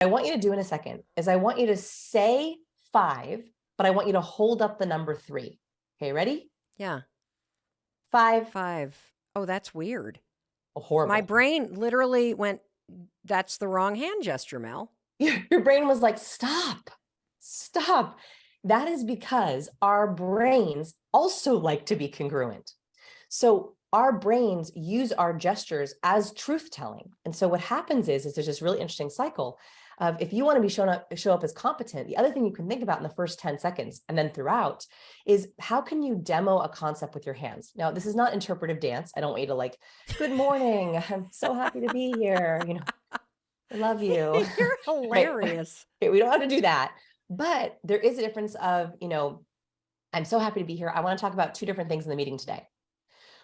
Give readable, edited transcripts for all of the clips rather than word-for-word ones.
I want you to do in a second is I want you to say 5, but I want you to hold up the number 3. Okay, ready? Yeah. 5. 5. Oh, that's weird. Oh, My horrible. brain literally went, "That's the wrong hand gesture, Mel." Your brain was like, stop, stop. That is because our brains also like to be congruent. So our brains use our gestures as truth telling. And so what happens is there's this really interesting cycle of if you want to show up as competent, the other thing you can think about in the first 10 seconds and then throughout is how can you demo a concept with your hands? Now, this is not interpretive dance. I don't want you to like, good morning. I'm so happy to be here. I love you. You're Right. hilarious. Okay, we don't have to do that. But there is a difference of, I'm so happy to be here. I want to talk about 2 different things in the meeting today.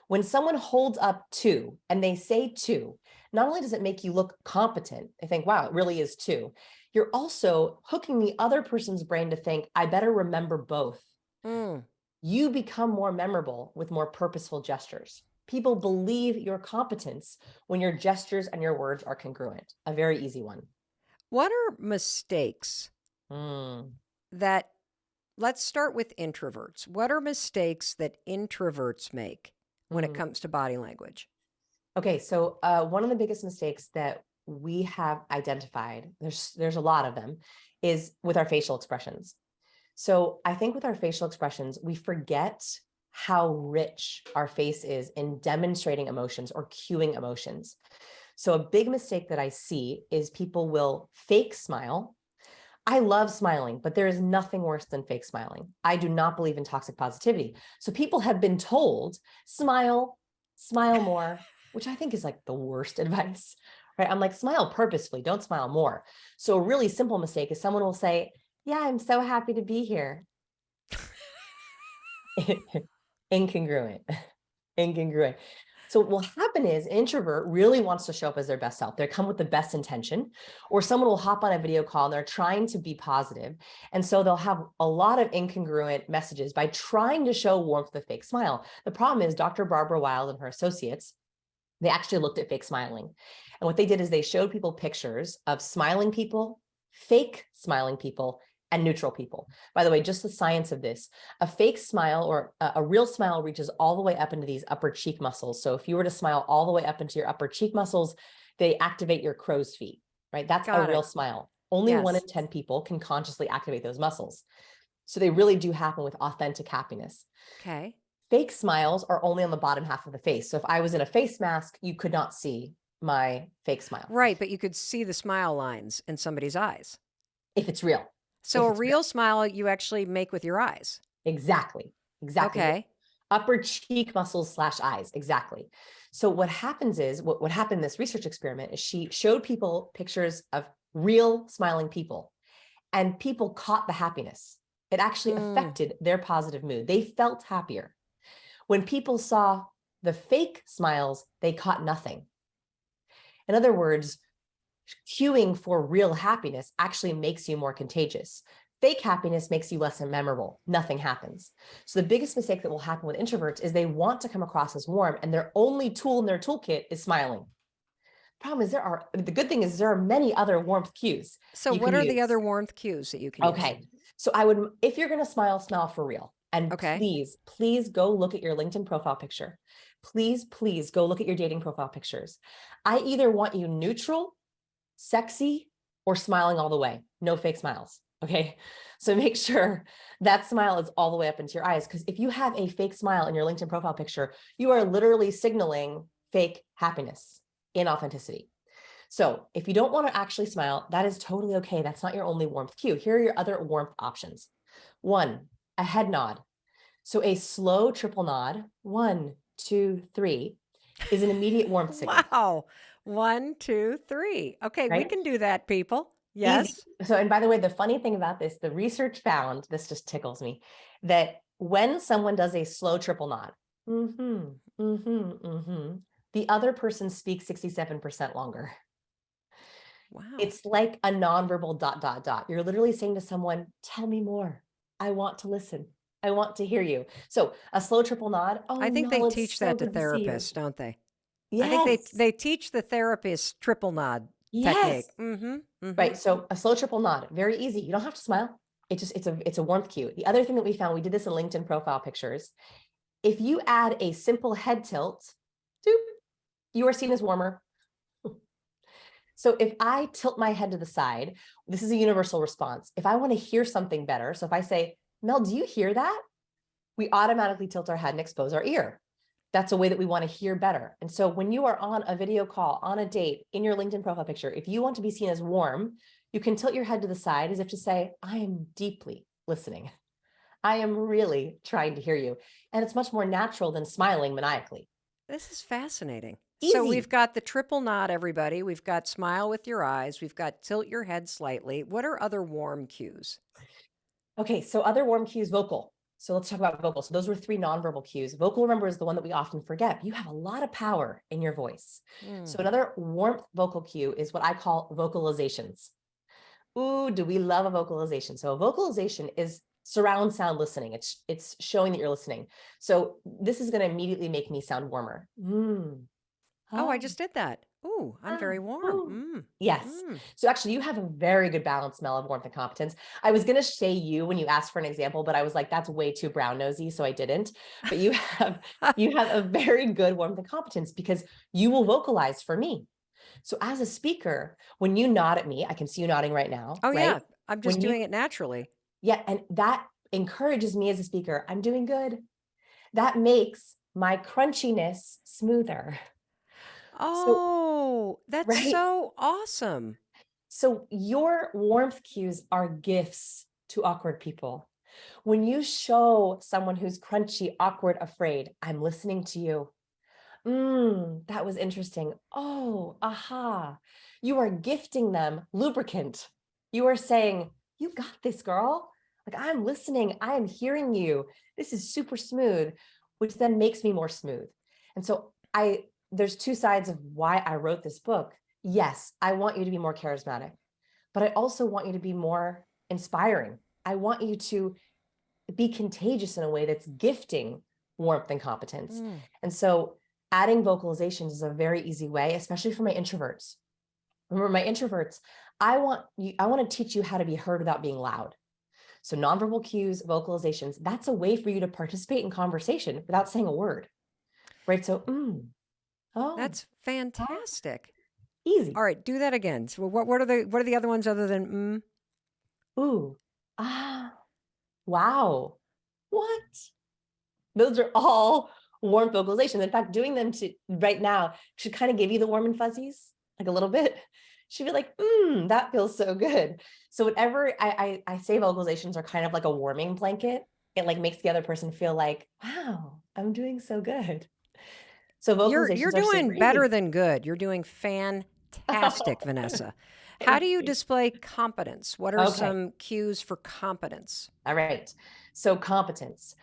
When someone holds up 2 and they say 2, not only does it make you look competent, I think, wow, it really is 2. You're also hooking the other person's brain to think, I better remember both. Mm. You become more memorable with more purposeful gestures. People believe your competence when your gestures and your words are congruent. A very easy one. What are mistakes Mm. that let's start with introverts. What are mistakes that introverts make when it Mm. comes to body language? Okay, so one of the biggest mistakes that we have identified, there's a lot of them, is with our facial expressions. So I think with our facial expressions, we forget how rich our face is in demonstrating emotions or cueing emotions. So a big mistake that I see is people will fake smile. I love smiling, but there is nothing worse than fake smiling. I do not believe in toxic positivity. So people have been told, smile, smile more, which I think is like the worst advice, right? I'm like, smile purposefully, don't smile more. So a really simple mistake is someone will say, yeah, I'm so happy to be here. Incongruent, incongruent. So what will happen is an introvert really wants to show up as their best self. They come with the best intention, or someone will hop on a video call and they're trying to be positive. And so they'll have a lot of incongruent messages by trying to show warmth with a fake smile. The problem is Dr. Barbara Wild and her associates, they actually looked at fake smiling. And what they did is they showed people pictures of smiling people, fake smiling people, and neutral people. By the way, just the science of this, a fake smile or a real smile reaches all the way up into these upper cheek muscles. So if you were to smile all the way up into your upper cheek muscles, they activate your crow's feet, right? That's a Got real it. smile. Only 1 in Yes. 10 people can consciously activate those muscles. So they really do happen with authentic happiness. Okay. Fake smiles are only on the bottom half of the face. So if I was in a face mask, you could not see my fake smile Right, but you could see the smile lines in somebody's eyes. if it's real. So If a it's real. real smile you actually make with your eyes. Exactly. Exactly. Your Okay. upper cheek muscles slash eyes. Exactly. So what happens is what happened in this research experiment is she showed people pictures of real smiling people and people caught the happiness. It actually Mm. affected their positive mood. They felt happier. When people saw the fake smiles, they caught nothing. In other words, queuing for real happiness actually makes you more contagious. Fake happiness makes you less memorable. Nothing happens. So the biggest mistake that will happen with introverts is they want to come across as warm and their only tool in their toolkit is smiling. Problem is the good thing is there are many other warmth cues So you what can are the use. other warmth cues that you can use? Okay. So I would, if you're going to smile, smile for real. And Okay. please go look at your LinkedIn profile picture. Please go look at your dating profile pictures. I either want you neutral, sexy, or smiling all the way. No fake smiles. Okay. So make sure that smile is all the way up into your eyes. Because if you have a fake smile in your LinkedIn profile picture, you are literally signaling fake happiness, inauthenticity. So if you don't want to actually smile, that is totally okay. That's not your only warmth cue. Here are your other warmth options. 1, a head nod. So a slow triple nod, 1, 2, 3, is an immediate warmth signal, Wow. 1, 2, 3. Okay, we right? can do that, people. Easy. Yes. So, and by the way, the funny thing about this, the research found, this just tickles me, that when someone does a slow triple nod, mm-hmm, mm-hmm, mm-hmm, the other person speaks 67% longer. Wow. It's like a nonverbal dot, dot, dot. You're literally saying to someone, tell me more. I want to listen. I want to hear you. So a slow triple nod. I Oh, think they Mel, it's teach so that to good to see you. therapists, don't they? I think they Yes. they teach the therapist triple nod. Yes. technique. Mm-hmm. Mm-hmm. Right. So a slow triple nod, very easy. You don't have to smile. It's a warmth cue. The other thing that we found, we did this in LinkedIn profile pictures. If you add a simple head tilt, doop, you are seen as warmer. So if I tilt my head to the side, this is a universal response. If I want to hear something better, so if I say, Mel, do you hear that? We automatically tilt our head and expose our ear. That's a way that we want to hear better. And so when you are on a video call, on a date, in your LinkedIn profile picture, if you want to be seen as warm, you can tilt your head to the side as if to say, I am deeply listening. I am really trying to hear you. And it's much more natural than smiling maniacally. This is fascinating. So we've Easy. got the triple nod, everybody. We've got smile with your eyes. We've got tilt your head slightly. What are other warm cues? Okay, so other warm cues, vocal. So let's talk about vocal. So those were three nonverbal cues. Vocal, remember, is the one that we often forget. You have a lot of power in your voice. So Mm. another warmth vocal cue is what I call vocalizations. Ooh, do we love a vocalization? So a vocalization is surround sound listening. It's showing that you're listening. So this is going to immediately make me sound warmer. Oh, I Ah, just did that. Ooh, I'm ah, very warm. ooh. Yes. Mm. So actually, you have a very good balance, smell of warmth and competence. I was going to say you when you asked for an example, but I was like, that's way too brown nosy, so I didn't. But you have a very good warmth and competence because you will vocalize for me. So as a speaker, when you nod at me, I can see you nodding right now, Oh, right? yeah. I'm just When you doing it naturally. Yeah, and that encourages me as a speaker. I'm doing good. That makes my crunchiness smoother. So, Oh, that's right. so awesome. So your warmth cues are gifts to awkward people. When you show someone who's crunchy, awkward, afraid, I'm listening to you. That was interesting. Oh, aha. You are gifting them lubricant. You are saying, you got this, girl. Like, I'm listening. I am hearing you. This is super smooth, which then makes me more smooth. And so there's two sides of why I wrote this book. Yes, I want you to be more charismatic, but I also want you to be more inspiring. I want you to be contagious in a way that's gifting warmth and competence. Mm. And so adding vocalizations is a very easy way, especially for my introverts. Remember, my introverts, I want to teach you how to be heard without being loud. So nonverbal cues, vocalizations, that's a way for you to participate in conversation without saying a word. Right. So, oh, That's ah, fantastic. easy. All right, do that again. So what are the other ones other than mm? Ooh, ah, wow. What? Those are all warm vocalizations. In fact, doing them to right now should kind of give you the warm and fuzzies, like a little bit. Should be like, that feels so good. So whatever I say vocalizations are kind of like a warming blanket. It like makes the other person feel like, wow, I'm doing so good. So You're vocalizations are super doing better easy. than good. You're doing fantastic, Vanessa. How do you Thank display competence? What are Okay. some cues for competence? All right. So competence,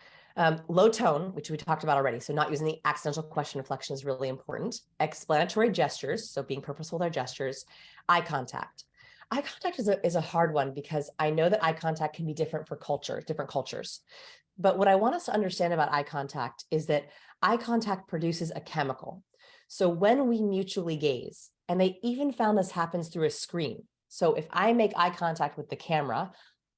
low tone, which we talked about already. So not using the accidental question inflection is really important. Explanatory gestures, so being purposeful with our gestures. Eye contact. Eye contact is a hard one because I know that eye contact can be different for different cultures. But what I want us to understand about eye contact is that eye contact produces a chemical. So when we mutually gaze, and they even found this happens through a screen. So if I make eye contact with the camera,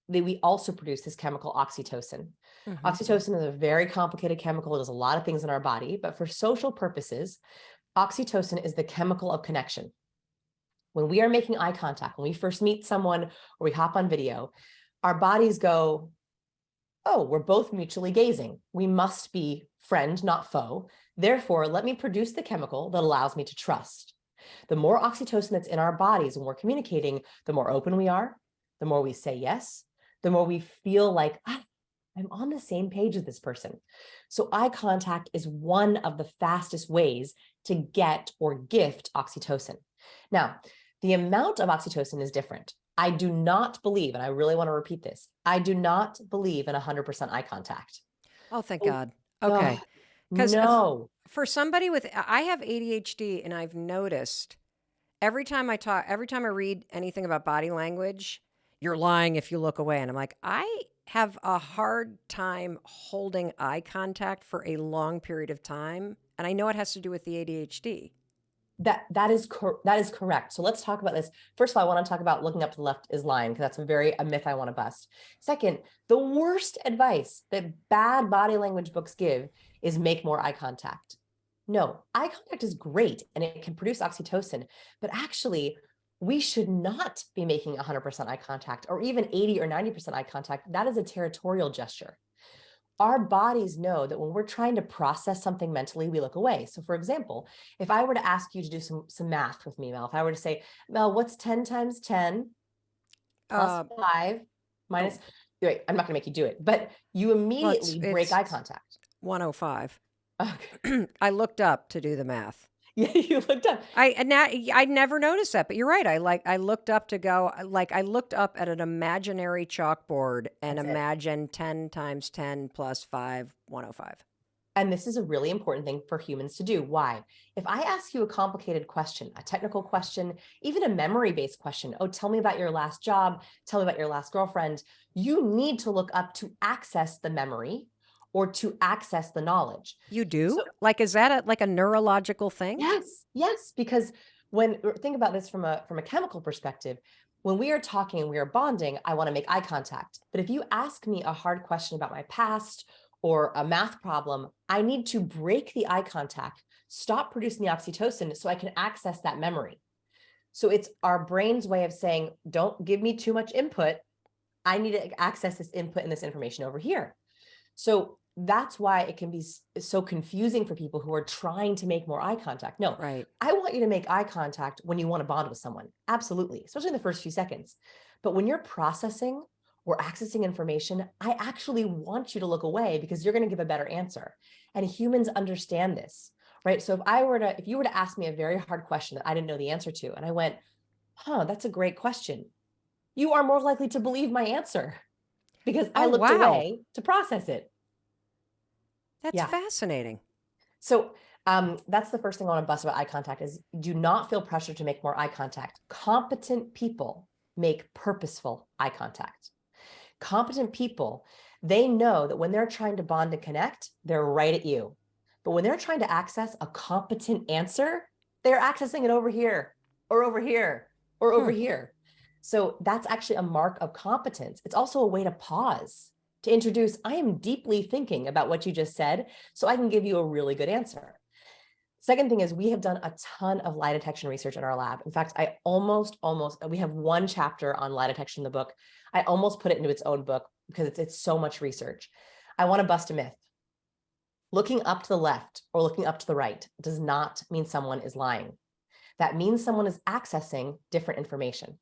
we also produce this chemical oxytocin. Hmm. Oxytocin is a very complicated chemical. It does a lot of things in our body, but for social purposes, oxytocin is the chemical of connection. When we are making eye contact, when we first meet someone or we hop on video, our bodies go, oh, we're both mutually gazing. We must be friend, not foe. Therefore, let me produce the chemical that allows me to trust. The more oxytocin that's in our bodies when we're communicating, the more open we are, the more we say yes, the more we feel like, I'm on the same page with this person. So eye contact is one of the fastest ways to get or gift oxytocin. Now, the amount of oxytocin is different. I do not believe, and I really want to repeat this, I do not believe in 100% eye contact. Oh, thank Oh, God. oh Okay. Because no. for somebody with, I have ADHD, and I've noticed every time I read anything about body language, you're lying if you look away. And I'm like, I have a hard time holding eye contact for a long period of time. And I know it has to do with the ADHD. That is correct. So let's talk about this. First of all, I want to talk about looking up to the left is lying, because that's a myth I want to bust. Second, the worst advice that bad body language books give is make more eye contact. No, eye contact is great and it can produce oxytocin, but actually we should not be making 100% eye contact or even 80 or 90% eye contact. That is a territorial gesture. Our bodies know that when we're trying to process something mentally, we look away. So for example, if I were to ask you to do some math with me, Mel, if I were to say, Mel, what's 10 times 10 plus Uh, 5 minus, oh, wait, I'm not gonna make you do it, but you well, immediately break eye it's contact. 105. Okay. I looked up to do the math. Yeah, you looked up. I never noticed that, but you're right. I looked up to go like I looked up at an imaginary chalkboard and That's it. imagined 10 times 10 plus 5, 105. And this is a really important thing for humans to do. Why? If I ask you a complicated question, a technical question, even a memory-based question, oh, tell me about your last job, tell me about your last girlfriend, you need to look up to access the memory or to access the knowledge. You So do? Like, is that like a neurological thing? yes, because when think about this from a chemical perspective, when we are talking and we are bonding, I want to make eye contact. But if you ask me a hard question about my past or a math problem, I need to break the eye contact, stop producing the oxytocin so I can access that memory. So it's our brain's way of saying, don't give me too much input. I need to access this input and this information over here. So that's why it can be so confusing for people who are trying to make more eye contact. No, Right. I want you to make eye contact when you want to bond with someone. Absolutely, especially in the first few seconds. But when you're processing or accessing information, I actually want you to look away because you're going to give a better answer. And humans understand this, right? So if you were to ask me a very hard question that I didn't know the answer to, and I went, huh, that's a great question, you are more likely to believe my answer because I Oh, looked wow. away to process it. That's Yeah. fascinating. So that's the first thing I want to bust about eye contact is do not feel pressure to make more eye contact. Competent people make purposeful eye contact. Competent people, they know that when they're trying to bond and connect, they're right at you. But when they're trying to access a competent answer, they're accessing it over here or over here or over Hmm. here. So that's actually a mark of competence. It's also a way to pause, to introduce, I am deeply thinking about what you just said, so I can give you a really good answer. Second thing is we have done a ton of lie detection research in our lab. In fact, we have one chapter on lie detection in the book. I almost put it into its own book because it's so much research. I want to bust a myth. Looking up to the left or looking up to the right does not mean someone is lying. That means someone is accessing different information.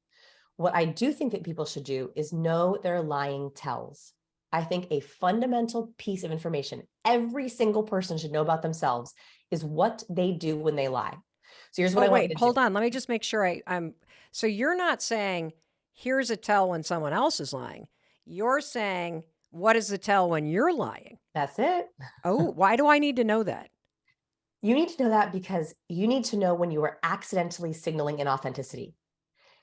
What I do think that people should do is know their lying tells. I think a fundamental piece of information every single person should know about themselves is what they do when they lie. So here's what Oh, I want wait, you to do. hold on. Let me just make sure I'm. So you're not saying, here's a tell when someone else is lying. You're saying, what is the tell when you're lying? That's it. Oh, why do I need to know that? You need to know that because you need to know when you are accidentally signaling inauthenticity.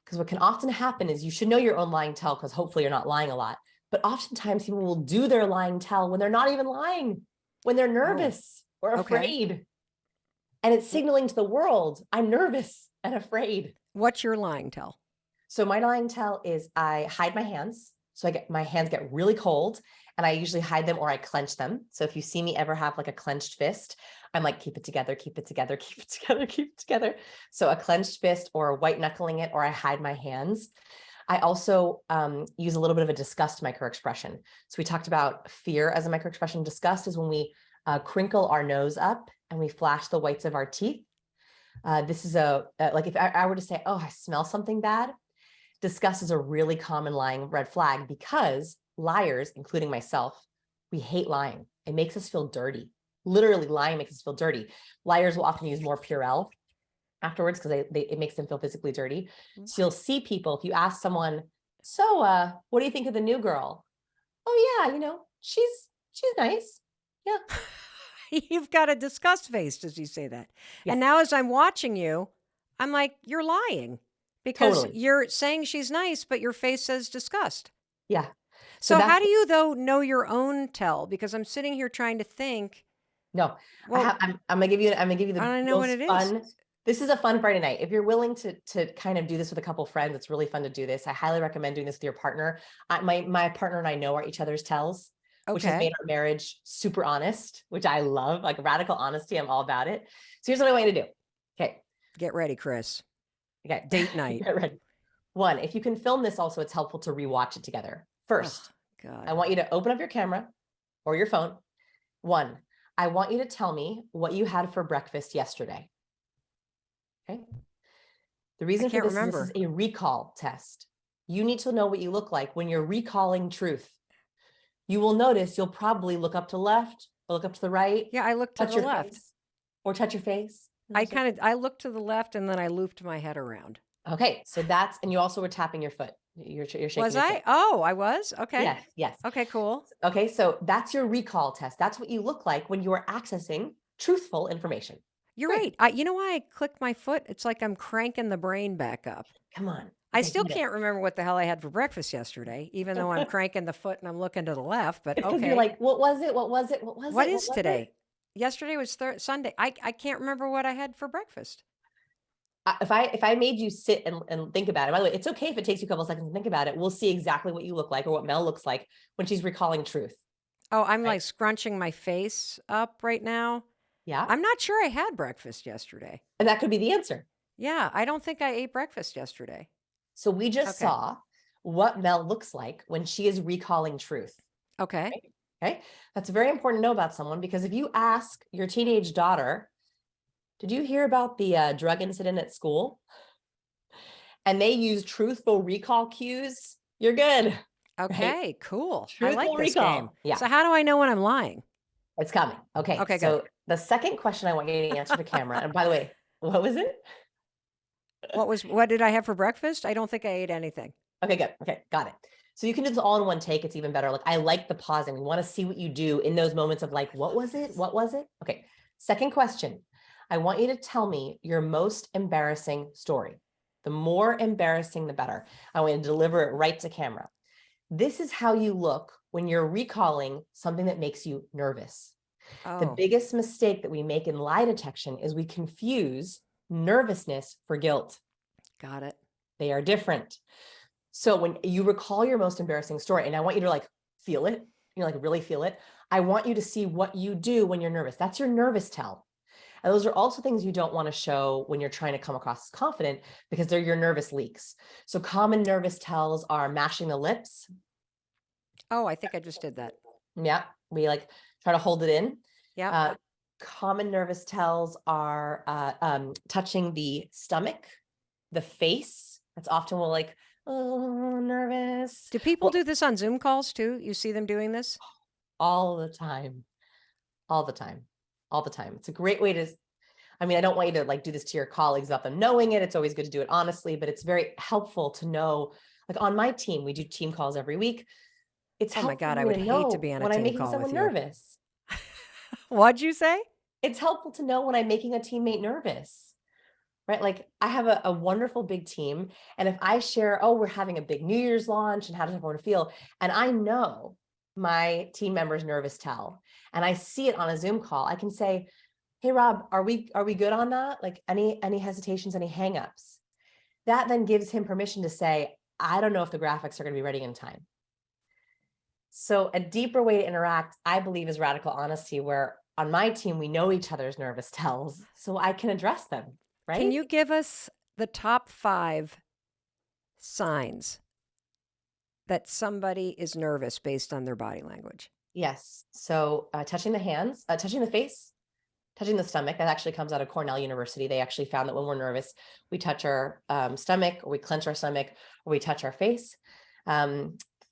Because what can often happen is you should know your own lying tell because hopefully you're not lying a lot. But oftentimes people will do their lying tell when they're not even lying, when they're Oh, nervous or okay. afraid. And it's W- signaling to the world, I'm nervous and afraid. What's your lying tell? So my lying tell is I hide my hands. So my hands get really cold and I usually hide them or I clench them. So if you see me ever have like a clenched fist, I'm like, keep it together, keep it together, keep it together, keep it together. So a clenched fist or white knuckling it, or I hide my hands. I also use a little bit of a disgust microexpression. So we talked about fear as a microexpression. Disgust is when we crinkle our nose up and we flash the whites of our teeth. This is like if I were to say, oh, I smell something bad, disgust is a really common lying red flag because liars, including myself, we hate lying. It makes us feel dirty. Literally, lying makes us feel dirty. Liars will often use more Purell afterwards because it makes them feel physically dirty. So you'll see people, if you ask someone, so what do you think of the new girl? Oh yeah, she's nice. Yeah. You've got a disgust face as you say that. Yes, And now as I'm watching you, I'm like, you're lying because totally. you're saying she's nice, but your face says disgust. Yeah. So So how that's do you though know your own tell? Because I'm sitting here trying to think, no, well, I'm gonna give you the I don't know what most it is. fun. This is a fun Friday night. If you're willing to kind of do this with a couple friends, it's really fun to do this. I highly recommend doing this with your partner. My partner and I know our each other's tells, which has made Okay. our marriage super honest, which I love, like radical honesty. I'm all about it. So here's what I want you to do. Okay. Get ready, Chris. Okay. Date night. Get ready. One, if you can film this also, it's helpful to rewatch it together. Oh, First, I God. want you to open up your camera or your phone. One, I want you to tell me what you had for breakfast yesterday. Okay. The I reason for can't this is remember. a recall test. You need to know what you look like when you're recalling truth. You will notice you'll probably look up to the left or look up to the right, Yeah, I looked to touch the your left. face or touch your face. I looked to the left and then I looped my head around. Okay, so that's, and you also were tapping your foot. You're shaking Was your foot. I? Oh, I was? Okay. Yes, yes. Okay, cool. Okay, so that's your recall test. That's what you look like when you are accessing truthful information. You're Great. right. You know why I click my foot? It's like I'm cranking the brain back up. Come on. I Okay, still get it. can't remember what the hell I had for breakfast yesterday, even though I'm cranking the foot and I'm looking to the left, but It's because you're okay. like, what was it? What was it? What was What it? What is was it? today? Yesterday was Sunday. I can't remember what I had for breakfast. If I made you sit and think about it, by the way, it's okay if it takes you a couple of seconds to think about it. We'll see exactly what you look like or what Mel looks like when she's recalling truth. Oh, I'm Right? like scrunching my face up right now. Yeah. I'm not sure I had breakfast yesterday. And that could be the answer. Yeah, I don't think I ate breakfast yesterday. So we just Okay. saw what Mel looks like when she is recalling truth. Okay. Right? Okay. That's very important to know about someone, because if you ask your teenage daughter, did you hear about the drug incident at school? And they use truthful recall cues, you're good. Right? Okay, cool. I like Truthful this game. recall. Yeah. So how do I know when I'm lying? It's coming. Okay. Okay, good. So the second question I want you to answer to camera, and by the way, what was it? What did I have for breakfast? I don't think I ate anything. Okay, good. Okay, got it. So you can do this all in one take. It's even better. Like, I like the pausing. We want to see what you do in those moments of like, what was it? What was it? Okay. Second question. I want you to tell me your most embarrassing story. The more embarrassing, the better. I want you to deliver it right to camera. This is how you look when you're recalling something that makes you nervous. The Oh, biggest mistake that we make in lie detection is we confuse nervousness for guilt. got it. They are different. So when you recall your most embarrassing story, and I want you to like feel it, like really feel it, I want you to see what you do when you're nervous. That's your nervous tell. And those are also things you don't want to show when you're trying to come across as confident, because they're your nervous leaks. So common nervous tells are mashing the lips. Oh, I think I just did that. Yeah, we like try to hold it in. Yeah. Common nervous tells are touching the stomach, the face. That's often we'll like, oh, nervous. Do people Well, do this on Zoom calls too? You see them doing this? all the time, all the time, all the time. It's a great way to, I mean, I don't want you to like do this to your colleagues without them knowing it. It's always good to do it honestly, but it's very helpful to know, like on my team, we do team calls every week. It's Oh my helpful God, for I me would to hate to know be on a when I'm team making call with someone you. nervous. What'd you say? It's helpful to know when I'm making a teammate nervous, right? Like I have a wonderful big team. And if I share, oh, we're having a big New Year's launch and how does everyone feel? And I know my team members' nervous tell, and I see it on a Zoom call, I can say, hey, Rob, are we good on that? Like any hesitations, any hangups? That then gives him permission to say, I don't know if the graphics are going to be ready in time. So a deeper way to interact, I believe, is radical honesty, where on my team, we know each other's nervous tells, so I can address them, Can right? you give us the top 5 signs that somebody is nervous based on their body language? Yes. So touching the hands, touching the face, touching the stomach. That actually comes out of Cornell University. They actually found that when we're nervous, we touch our stomach, or we clench our stomach, or we touch our face.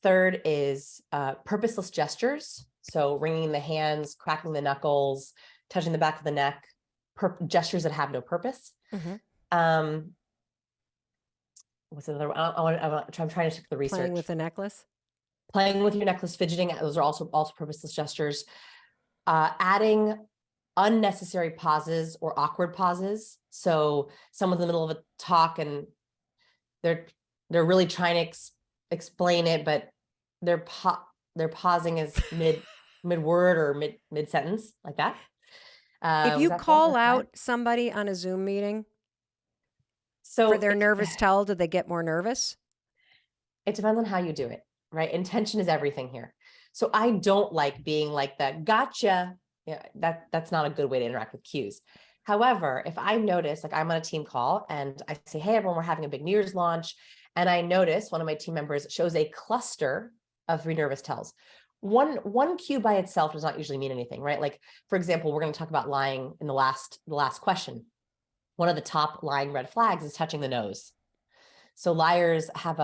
Third is purposeless gestures. So wringing the hands, cracking the knuckles, touching the back of the neck, gestures that have no purpose. Mm-hmm. What's another one? I'm trying to check the research. Playing with a necklace? Playing with your necklace, fidgeting. Those are also purposeless gestures. Adding unnecessary pauses or awkward pauses. So someone's in the middle of a talk and they're really trying to explain it, but they're pausing is mid word or mid sentence, like that. If Was you that four call or five? out somebody on a Zoom meeting For So their nervous tell, do they get more nervous? it depends on how you do it, right? Intention is everything here. So I don't like being like that, gotcha. Yeah, that's not a good way to interact with cues. However, if I notice, like I'm on a team call and I say, hey, everyone, we're having a big New Year's launch. And I notice one of my team members shows a cluster of 3 nervous tells. One cue by itself does not usually mean anything, right? Like, for example, we're going to talk about lying in the last question. One of the top lying red flags is touching the nose. So liars have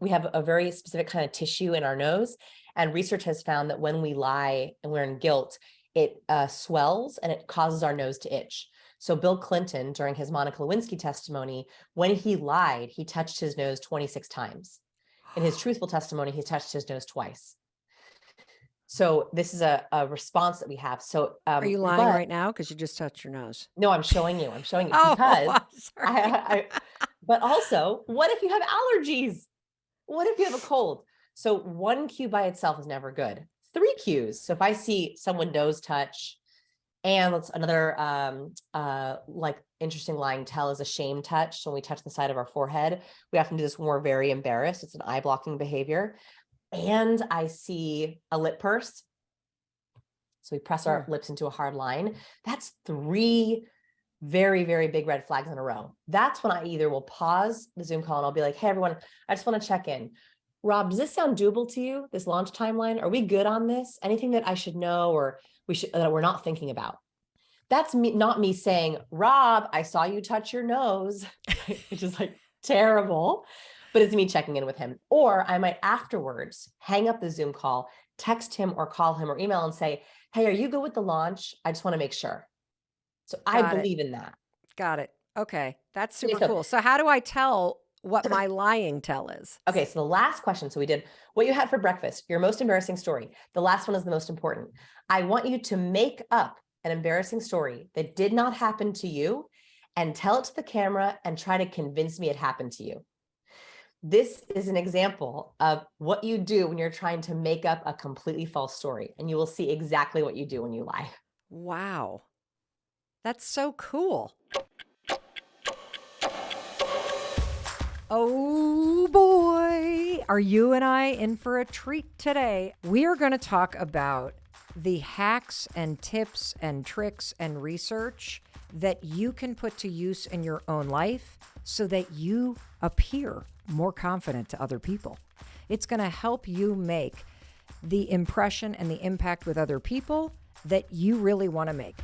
we have a very specific kind of tissue in our nose, and research has found that when we lie and we're in guilt, it swells and it causes our nose to itch. So Bill Clinton, during his Monica Lewinsky testimony, when he lied, he touched his nose 26 times. In his truthful testimony, he touched his nose twice. So this is a response that we have. So, Are you lying right now? Because you just touched your nose. no, I'm showing you. Oh, Because I'm sorry. but also, what if you have allergies? What if you have a cold? So one cue by itself is never good. 3 cues. So if I see someone nose touch, and let's another like interesting lying tell is a shame touch. So when we touch the side of our forehead, we often do this when we're very embarrassed. It's an eye blocking behavior. And I see a lip purse. So we press our lips into a hard line. That's 3 very, very big red flags in a row. That's when I either will pause the Zoom call and I'll be like, hey, everyone, I just want to check in. Rob, does this sound doable to you, this launch timeline? Are we good on this? Anything that I should know or that we're not thinking about? That's me, not me saying, Rob, I saw you touch your nose, which is like terrible, but it's me checking in with him. Or I might afterwards hang up the Zoom call, text him or call him or email and say, hey, are you good with the launch? I just want to make sure. So I believe in that. Got it. Okay. That's Okay, super so- cool. So how do I tell what my lying tell is? Okay, so the last question. So we did what you had for breakfast, your most embarrassing story. The last one is the most important. I want you to make up an embarrassing story that did not happen to you and tell it to the camera and try to convince me it happened to you. This is an example of what you do when you're trying to make up a completely false story, and you will see exactly what you do when you lie. Wow. That's so cool. Oh boy, are you and I in for a treat today? We are going to talk about the hacks and tips and tricks and research that you can put to use in your own life so that you appear more confident to other people. It's going to help you make the impression and the impact with other people that you really want to make.